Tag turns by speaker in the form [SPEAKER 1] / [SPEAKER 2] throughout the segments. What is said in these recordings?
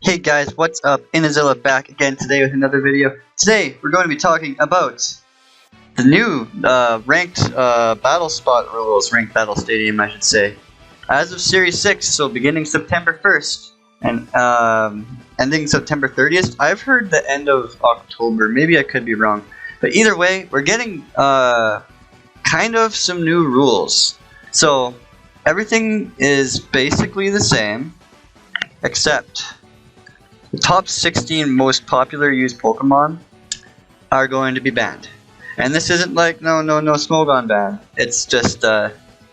[SPEAKER 1] Hey guys, what's up? Inazilla back again today with another video. Today we're going to be talking about the new ranked battle spot rules, ranked battle stadium I should say. As of Series 6, so beginning September 1st and ending September 30th. I've heard the end of October, maybe I could be wrong. But either way, we're getting kind of some new rules. So everything is basically the same, except the top 16 most popular used Pokemon are going to be banned. And this isn't like no Smogon ban. It's just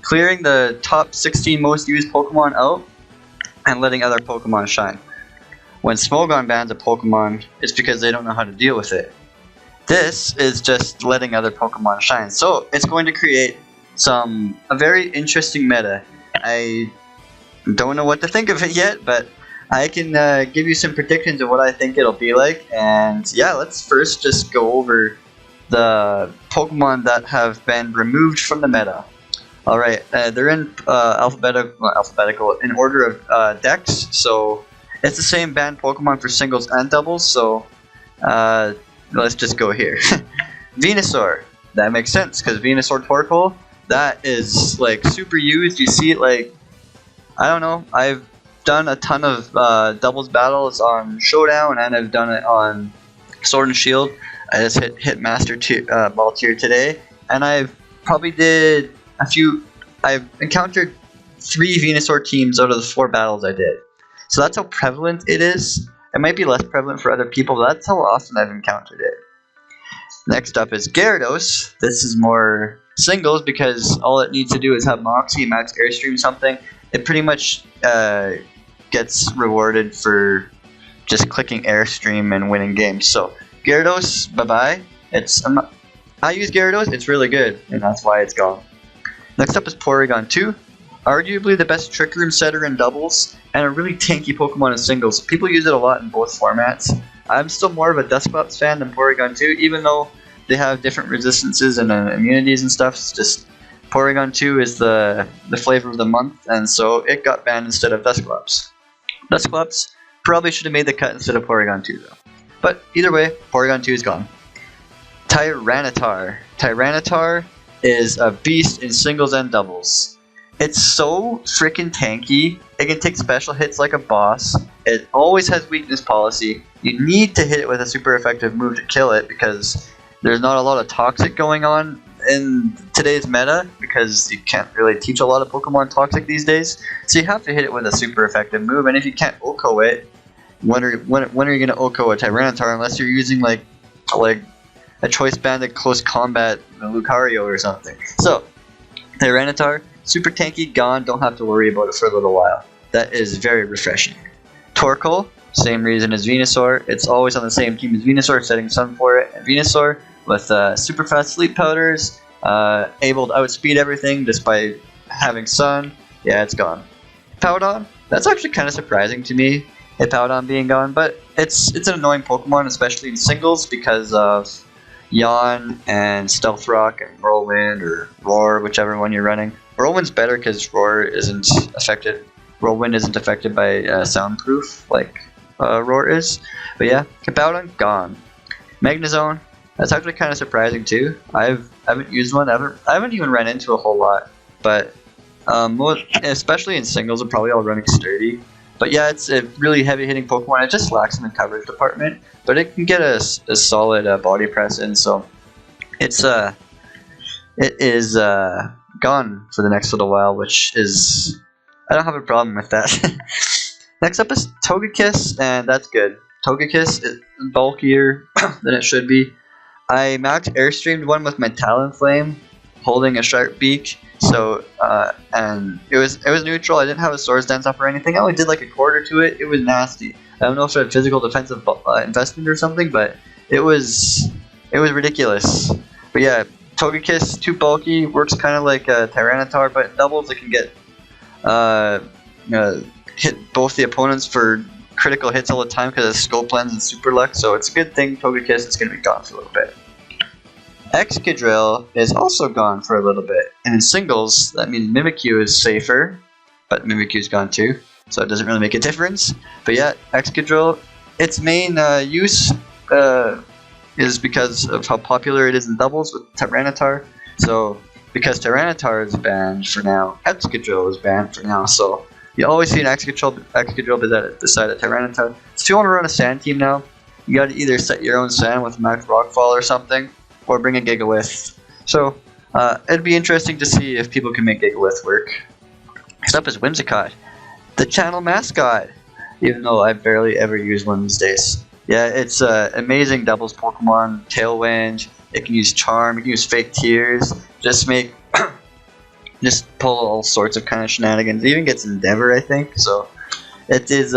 [SPEAKER 1] clearing the top 16 most used Pokemon out and letting other Pokemon shine. When Smogon bans a Pokemon, it's because they don't know how to deal with it. This is just letting other Pokemon shine. So it's going to create a very interesting meta. I don't know what to think of it yet, but I can give you some predictions of what I think it'll be like. And yeah, let's first just go over the Pokemon that have been removed from the meta. Alright, they're in alphabetical in order of Dex, so it's the same banned Pokemon for singles and doubles, so let's just go here. Venusaur, that makes sense, because Venusaur Torkoal, that is like super used. You see it like, I don't know, I've done a ton of doubles battles on Showdown, and I've done it on Sword and Shield. I just hit Master Ball tier today, and I've probably did a few. I've encountered 3 Venusaur teams out of the 4 battles I did. So that's how prevalent it is. It might be less prevalent for other people, but that's how often I've encountered it. Next up is Gyarados. This is more singles because all it needs to do is have Moxie, Max Airstream something. It pretty much gets rewarded for just clicking Airstream and winning games. So Gyarados, bye bye. I use Gyarados. It's really good, and that's why it's gone. Next up is Porygon 2, arguably the best Trick Room setter in doubles, and a really tanky Pokemon in singles. People use it a lot in both formats. I'm still more of a Dusclops fan than Porygon 2, even though they have different resistances and immunities and stuff. It's just Porygon 2 is the flavor of the month, and so it got banned instead of Dusclops. Dusclops probably should have made the cut instead of Porygon 2 though. But either way, Porygon 2 is gone. Tyranitar. Tyranitar is a beast in singles and doubles. It's so freaking tanky. It can take special hits like a boss. It always has weakness policy. You need to hit it with a super effective move to kill it because there's not a lot of toxic going on in today's meta because you can't really teach a lot of Pokemon toxic these days. So you have to hit it with a super effective move, and if you can't OHKO it, when are you going to OHKO a Tyranitar unless you're using like a Choice Banded Close Combat Lucario or something. So, Tyranitar, super tanky, gone, don't have to worry about it for a little while. That is very refreshing. Torkoal, same reason as Venusaur, it's always on the same team as Venusaur, setting Sun for it. And Venusaur, with super fast sleep powders, able to outspeed everything just by having Sun, yeah, it's gone. Powdon, that's actually kind of surprising to me, Powdon being gone, but it's an annoying Pokemon, especially in singles, because of Yawn and Stealth Rock and Whirlwind or Roar, whichever one you're running. Whirlwind's better because Roar isn't affected. Whirlwind isn't affected by soundproof like Roar is. But yeah, Powdon gone. Magnezone, that's actually kind of surprising too. I haven't used one ever. I haven't even run into a whole lot, but especially in singles, I'm probably all running Sturdy. But yeah, it's a really heavy-hitting Pokemon. It just lacks in the coverage department, but it can get a solid body press in. So it is gone for the next little while, which is, I don't have a problem with that. Next up is Togekiss, and that's good. Togekiss is bulkier than it should be. I max Airstreamed one with my Talonflame, holding a sharp beak. So and it was neutral. I didn't have a Swords Dance up or anything. I only did like a quarter to it. It was nasty. I don't know if it had physical defensive investment or something, but it was ridiculous. But yeah, Togekiss, too bulky, works kind of like a Tyranitar, but in doubles it can get hit both the opponents for critical hits all the time because of Scope Lens and Super Luck. So it's a good thing Togekiss is going to be gone for a little bit. Excadrill is also gone for a little bit, and in singles, that means Mimikyu is safer, but Mimikyu's gone too. so it doesn't really make a difference. But yeah, Excadrill, its main use is because of how popular it is in doubles with Tyranitar. So because Tyranitar is banned for now, Excadrill is banned for now. So you always see an Excadrill beside a Tyranitar. So if you want to run a Sand team now, you got to either set your own Sand with Max Rockfall or something, or bring a Gigalith. So it'd be interesting to see if people can make Gigalith work. Next up is Whimsicott, the channel mascot, even though I barely ever use one these days. Yeah, it's amazing doubles Pokemon, Tailwind, it can use Charm, it can use Fake Tears, just pull all sorts of kind of shenanigans. It even gets Endeavor, I think, so it is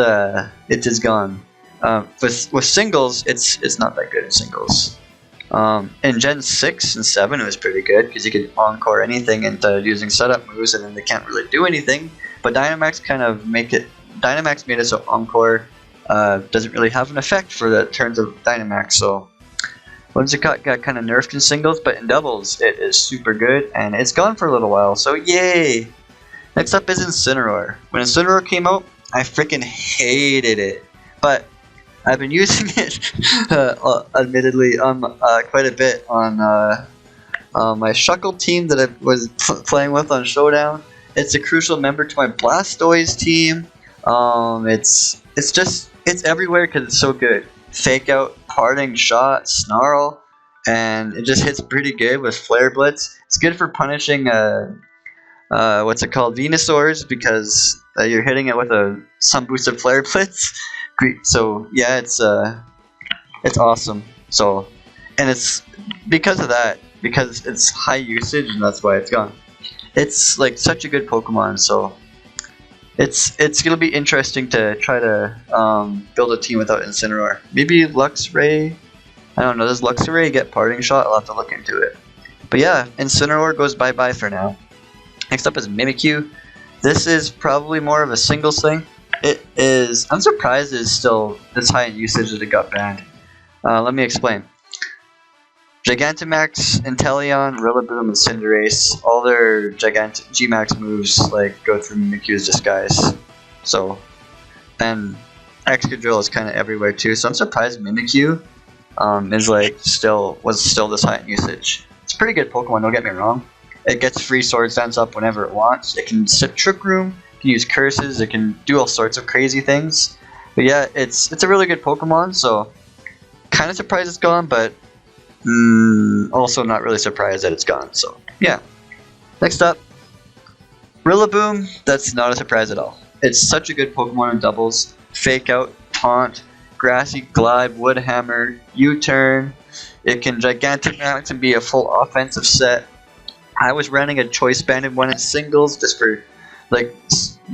[SPEAKER 1] gone. With singles, it's not that good in singles. In Gen 6 and 7 it was pretty good, because you could Encore anything into using setup moves and then they can't really do anything, but Dynamax made it so Encore doesn't really have an effect for the turns of Dynamax, so Whimsicott got kind of nerfed in singles, but in doubles it is super good, and it's gone for a little while, so yay! Next up is Incineroar. When Incineroar came out, I freaking hated it, but I've been using it, admittedly, quite a bit on my Shuckle team that I was playing with on Showdown. It's a crucial member to my Blastoise team. It's everywhere because it's so good. Fake Out, Parting Shot, Snarl, and it just hits pretty good with Flare Blitz. It's good for punishing what's it called, Venusaurs, because you're hitting it with some boosted Flare Blitz. So yeah, it's awesome. So, and it's because of that, because it's high usage, and that's why it's gone. It's like such a good Pokemon, so it's gonna be interesting to try to build a team without Incineroar. Maybe Luxray. I don't know. Does Luxray get Parting Shot? I'll have to look into it. But yeah, Incineroar goes bye bye for now. Next up is Mimikyu. This is probably more of a singles thing. It is. I'm surprised it's still this high in usage that it got banned. Let me explain. Gigantamax, Inteleon, Rillaboom, and Cinderace, all their Gmax moves like go through Mimikyu's disguise. So, and Excadrill is kind of everywhere too. So I'm surprised Mimikyu was still this high in usage. It's a pretty good Pokemon. Don't get me wrong. It gets free Swords Dance up whenever it wants. It can sit Trick Room. It can use curses. It can do all sorts of crazy things. But yeah, it's a really good Pokemon. So kind of surprised it's gone, but also not really surprised that it's gone. So yeah. Next up, Rillaboom. That's not a surprise at all. It's such a good Pokemon in doubles. Fake Out, Taunt, Grassy Glide, Wood Hammer, U-Turn. It can Gigantamax and be a full offensive set. I was running a Choice Banded one in singles just for like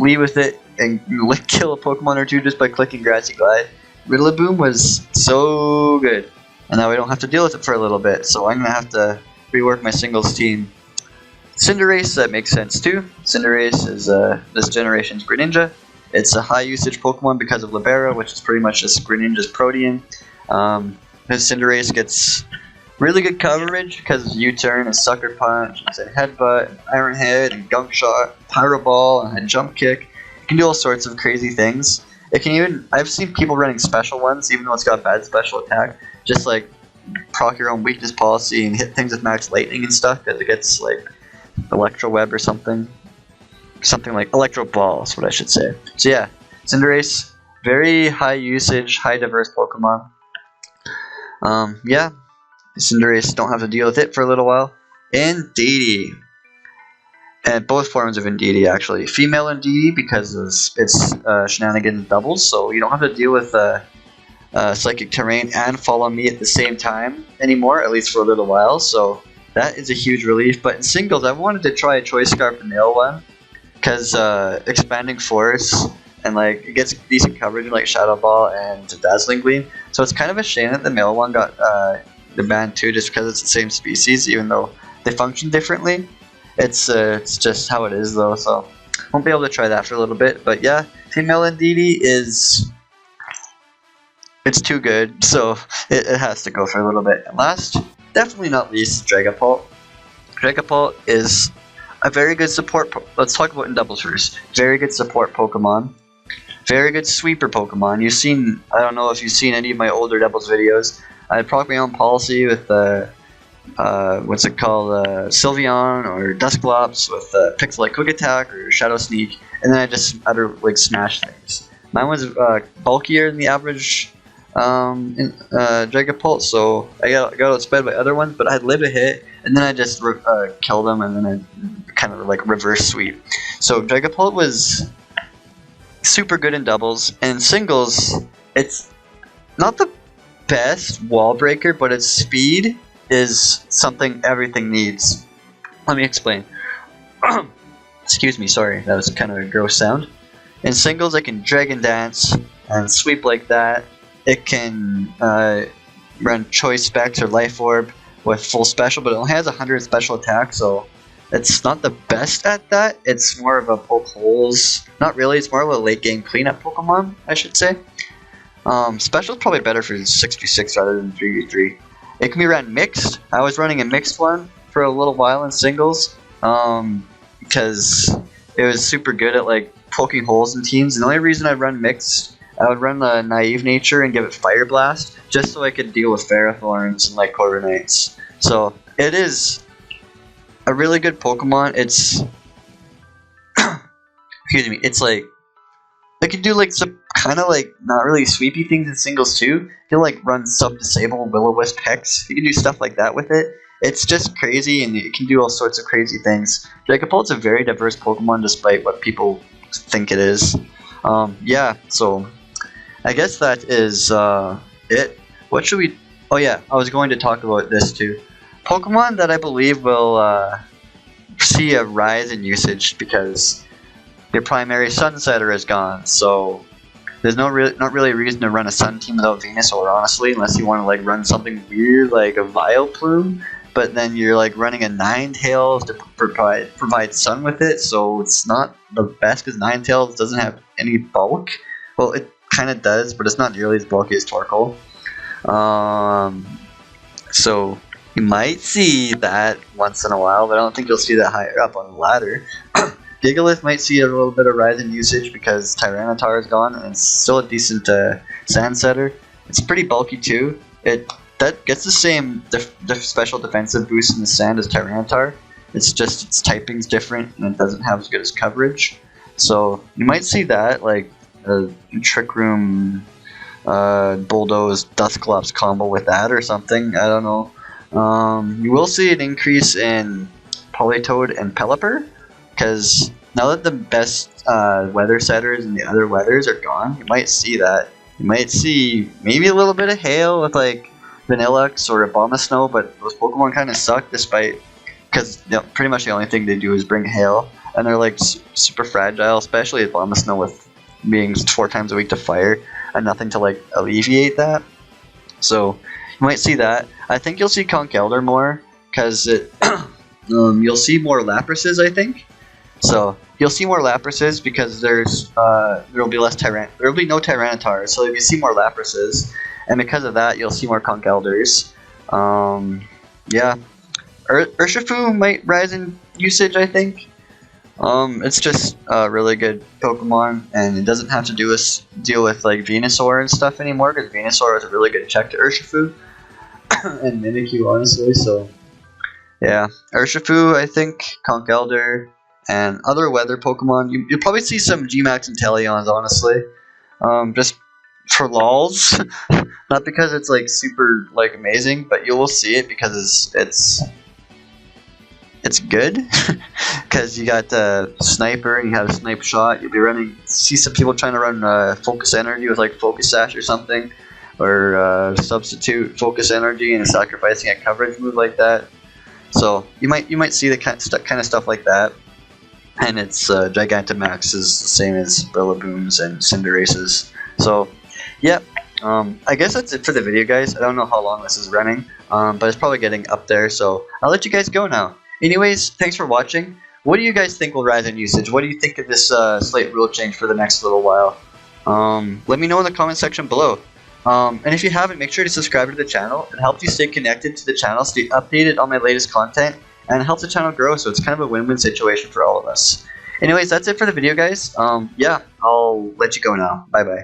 [SPEAKER 1] lead with it and kill a Pokemon or two just by clicking Grassy Glide. Rillaboom was so good, and now we don't have to deal with it for a little bit, so I'm gonna have to rework my singles team. Cinderace, that makes sense too. Cinderace is this generation's Greninja. It's a high usage Pokemon because of Libero, which is pretty much just Greninja's Protean. This Cinderace gets really good coverage because U-Turn and Sucker Punch, and Headbutt, and Iron Head, and Gunk Shot, Pyro Ball, and Jump Kick. It can do all sorts of crazy things. It can even, I've seen people running special ones, even though it's got bad special attack, just like proc your own weakness policy and hit things with max lightning and stuff, because it gets like Electro Web or something. Something like Electro Ball is what I should say. So yeah, Cinderace, very high usage, high diverse Pokemon. Yeah, Cinderace, don't have to deal with it for a little while. Indeedee. And both forms of Indeedee actually. Female Indeedee because of its shenanigans doubles, so you don't have to deal with Psychic Terrain and Follow Me at the same time anymore, at least for a little while, so that is a huge relief. But in singles, I wanted to try a Choice Scarf and Nail one, because Expanding Force and like it gets decent coverage in like Shadow Ball and Dazzling Gleam, so it's kind of a shame that the male one got the ban too, just because it's the same species, even though they function differently. It's just how it is though, so won't be able to try that for a little bit. But yeah, female Indeedee it's too good, so it has to go for a little bit. And last, definitely not least, Dragapult. Dragapult is a very good support. Let's talk about in doubles first. Very good support Pokemon. Very good sweeper Pokemon. You've seen, I don't know if you've seen any of my older Devils videos. I had probably my own policy with what's it called, Sylveon or Dusclops with Pixel-like Quick Attack or Shadow Sneak, and then I just like smash things. Mine was bulkier than the average Dragapult, so I got outsped by other ones, but I'd live a hit, and then I just killed them, and then I kind of like reverse sweep. So Dragapult was super good in doubles, and singles, it's not the best wall breaker, but its speed is something everything needs. Let me explain. Excuse me, sorry, that was kind of a gross sound. In singles, it can Dragon Dance and sweep like that. It can run Choice Specs or Life Orb with full special, but it only has 100 special attack, so it's not the best at that. It's more of a poke holes. Not really, it's more of a late game cleanup Pokemon, I should say. Special is probably better for 6v6 rather than 3v3. It can be ran mixed. I was running a mixed one for a little while in singles because it was super good at like poking holes in teams. And the only reason I run mixed, I would run the Naive Nature and give it Fire Blast just so I could deal with Ferrothorns and like Corviknights. So it is a really good Pokemon. It's excuse me. It's like it can do like some kind of like not really sweepy things in singles too. You can like run Sub-Disable Will-O-Wisp Hex. You can do stuff like that with it. It's just crazy, and it can do all sorts of crazy things. Dragapult's a very diverse Pokemon despite what people think it is. Yeah, so I guess that is it. What should we... Oh yeah, I was going to talk about this too. Pokemon that I believe will see a rise in usage because your primary Sunsetter is gone, so there's not really a reason to run a Sun team without Venusaur, honestly, unless you want to like run something weird like a Vileplume, but then you're like running a Ninetales to provide Sun with it, so it's not the best because Ninetales doesn't have any bulk. Well, it kind of does, but it's not nearly as bulky as Torkoal. So you might see that once in a while, but I don't think you'll see that higher up on the ladder. Gigalith might see a little bit of rise in usage because Tyranitar is gone, and it's still a decent Sand Setter. It's pretty bulky too. That gets the same special defensive boost in the sand as Tyranitar. It's just its typing's different, and it doesn't have as good as coverage. So you might see that, like a Trick Room, Bulldoze, Dusclops combo with that or something. I don't know. You will see an increase in Politoed and Pelipper, because now that the best weather setters and the other weathers are gone, you might see that. You might see maybe a little bit of hail with like Vanillux or Abomasnow, but those Pokemon kind of suck despite, because pretty much the only thing they do is bring hail, and they're like super fragile, especially Abomasnow with being 4 times a week to fire and nothing to like alleviate that. So you might see that. I think you'll see Conkeldurr more because it you'll see more Laprases, I think. So you'll see more Laprases because there'll be no Tyranitar, so if you see more Laprases, and because of that, you'll see more Conkeldurrs. Yeah, Urshifu might rise in usage, I think. It's just a really good Pokemon, and it doesn't have to deal with like Venusaur and stuff anymore, because Venusaur is a really good check to Urshifu and Mimikyu, honestly. So yeah, Urshifu, I think, Conkeldurr, and other weather Pokemon. You'll probably see some Gmax and Teleons, honestly. Just for lols, not because it's like super like amazing, but you will see it because it's good. Because you got Sniper and you have Snipe Shot. You'll be see some people trying to run Focus Energy with like Focus Sash or something, or substitute Focus Energy and sacrificing a coverage move like that. So you might see the kind of stuff like that. And its Gigantamax is the same as Brillabooms and Cinderaces. So, yeah, I guess that's it for the video, guys. I don't know how long this is running, but it's probably getting up there, so I'll let you guys go now. Anyways, thanks for watching. What do you guys think will rise in usage? What do you think of this slate rule change for the next little while? Let me know in the comment section below. And if you haven't, make sure to subscribe to the channel. It helps you stay connected to the channel, stay updated on my latest content, and it helps the channel grow, so it's kind of a win-win situation for all of us. Anyways, that's it for the video, guys. Yeah, I'll let you go now. Bye bye.